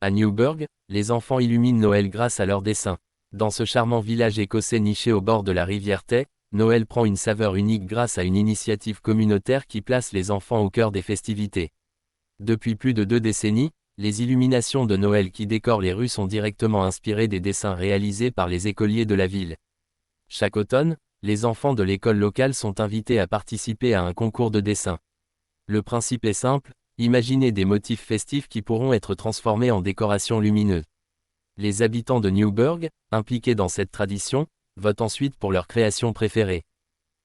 À Newburgh, les enfants illuminent Noël grâce à leurs dessins. Dans ce charmant village écossais niché au bord de la rivière Tay, Noël prend une saveur unique grâce à une initiative communautaire qui place les enfants au cœur des festivités. Depuis plus de 2 décennies, les illuminations de Noël qui décorent les rues sont directement inspirées des dessins réalisés par les écoliers de la ville. Chaque automne, les enfants de l'école locale sont invités à participer à un concours de dessin. Le principe est simple, imaginez des motifs festifs qui pourront être transformés en décorations lumineuses. Les habitants de Newburgh, impliqués dans cette tradition, votent ensuite pour leur création préférée.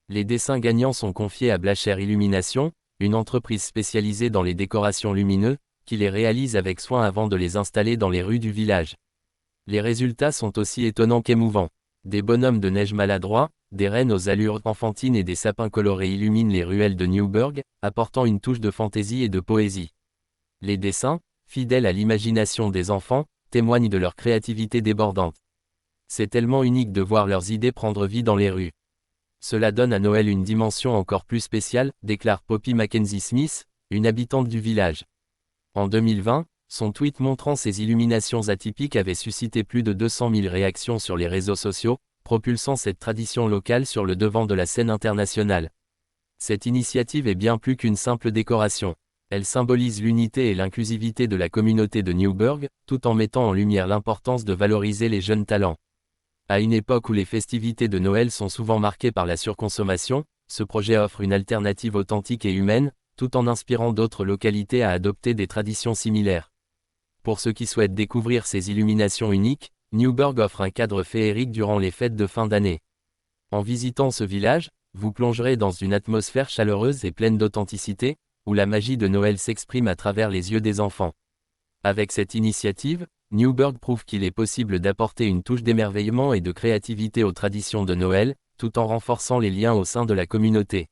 Les dessins gagnants sont confiés à Blacher Illumination, une entreprise spécialisée dans les décorations lumineuses, qui les réalise avec soin avant de les installer dans les rues du village. Les résultats sont aussi étonnants qu'émouvants. Des bonhommes de neige maladroits, des rennes aux allures enfantines et des sapins colorés illuminent les ruelles de Newburgh, apportant une touche de fantaisie et de poésie. Les dessins, fidèles à l'imagination des enfants, témoignent de leur créativité débordante. C'est tellement unique de voir leurs idées prendre vie dans les rues. Cela donne à Noël une dimension encore plus spéciale, déclare Poppy Mackenzie Smith, une habitante du village. En 2020, son tweet montrant ces illuminations atypiques avait suscité plus de 200 000 réactions sur les réseaux sociaux, propulsant cette tradition locale sur le devant de la scène internationale. Cette initiative est bien plus qu'une simple décoration. Elle symbolise l'unité et l'inclusivité de la communauté de Newburgh, tout en mettant en lumière l'importance de valoriser les jeunes talents. À une époque où les festivités de Noël sont souvent marquées par la surconsommation, ce projet offre une alternative authentique et humaine, tout en inspirant d'autres localités à adopter des traditions similaires. Pour ceux qui souhaitent découvrir ces illuminations uniques, Newburgh offre un cadre féerique durant les fêtes de fin d'année. En visitant ce village, vous plongerez dans une atmosphère chaleureuse et pleine d'authenticité, où la magie de Noël s'exprime à travers les yeux des enfants. Avec cette initiative, Newburgh prouve qu'il est possible d'apporter une touche d'émerveillement et de créativité aux traditions de Noël, tout en renforçant les liens au sein de la communauté.